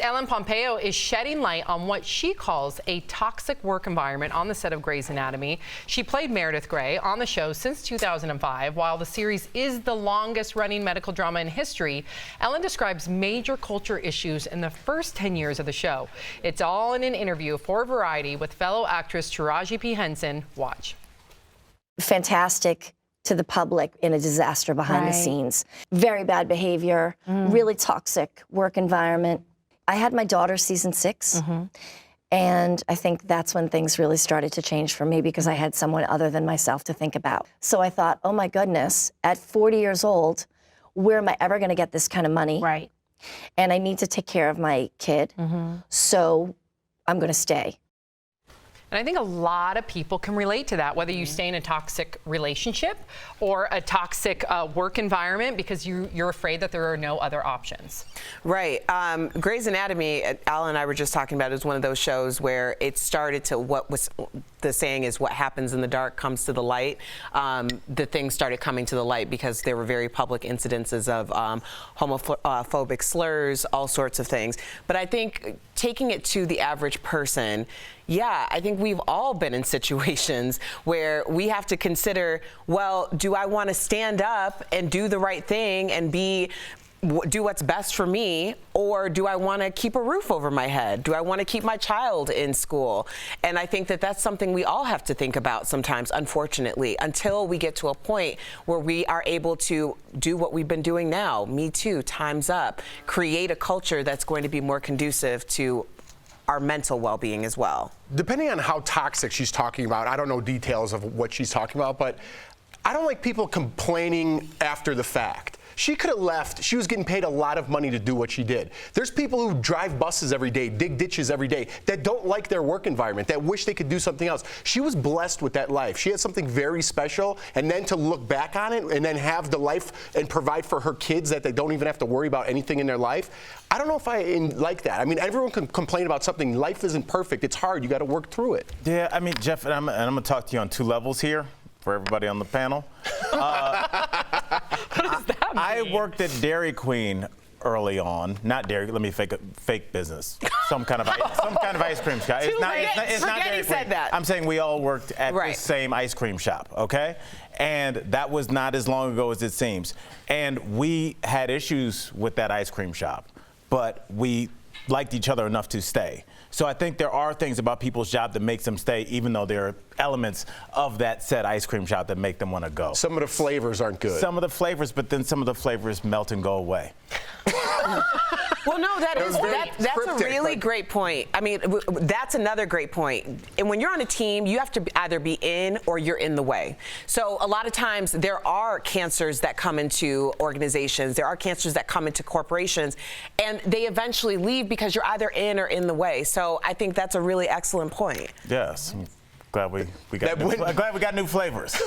Ellen Pompeo is shedding light on what she calls a toxic work environment on the set of Grey's Anatomy. She played Meredith Grey on the show since 2005. While the series is the longest-running medical drama in history, Ellen describes major culture issues in the first 10 years of the show. It's all in an interview for Variety with fellow actress Taraji P. Henson. Watch. Fantastic to the public in a disaster behind the scenes. Very bad behavior, really toxic work environment. I had my daughter season 6, and I think that's when things really started to change for me because I had someone other than myself to think about. So I thought, oh my goodness, at 40 years old, where am I ever gonna get this kind of money? Right. And I need to take care of my kid, so I'm gonna stay. And I think a lot of people can relate to that, whether you stay in a toxic relationship or a toxic work environment because you're afraid that there are no other options. Right. Grey's Anatomy, Al and I were just talking about, is one of those shows where it started to, what was the saying is, what happens in the dark comes to the light. The things started coming to the light because there were very public incidences of homophobic slurs, all sorts of things. But I think taking it to the average person, yeah, I think we've all been in situations where we have to consider, well, do I want to stand up and do the right thing and do what's best for me, or do I want to keep a roof over my head? Do I want to keep my child in school? And I think that that's something we all have to think about sometimes, unfortunately, until we get to a point where we are able to do what we've been doing now. Me Too, Time's Up, create a culture that's going to be more conducive to our mental well-being as well. Depending on how toxic she's talking about, I don't know details of what she's talking about, but I don't like people complaining after the fact. She could have left. She was getting paid a lot of money to do what she did. There's people who drive buses every day, dig ditches every day, that don't like their work environment, that wish they could do something else. She was blessed with that life. She had something very special, and then to look back on it and then have the life and provide for her kids that they don't even have to worry about anything in their life, I don't know if I like that. I mean, everyone can complain about something. Life isn't perfect. It's hard. You got to work through it. Yeah, I mean, Jeff, and I'm going to talk to you on two levels here for everybody on the panel. What does that mean? I worked at Dairy Queen early on. Not Dairy. Let me fake business. Some kind of ice cream shop. It's not Dairy Queen. Said that. I'm saying we all worked at the same ice cream shop. Okay, and that was not as long ago as it seems. And we had issues with that ice cream shop, but we liked each other enough to stay. So I think there are things about people's job that makes them stay, even though there are elements of that said ice cream shop that make them want to go. Some of the flavors aren't good. Some of the flavors, but then some of the flavors melt and go away. Well, no, that's a really great point. I mean, that's another great point. And when you're on a team, you have to either be in or you're in the way. So a lot of times there are cancers that come into organizations. There are cancers that come into corporations, and they eventually leave because you're either in or in the way. So I think that's a really excellent point. Yes. Glad we got new flavors.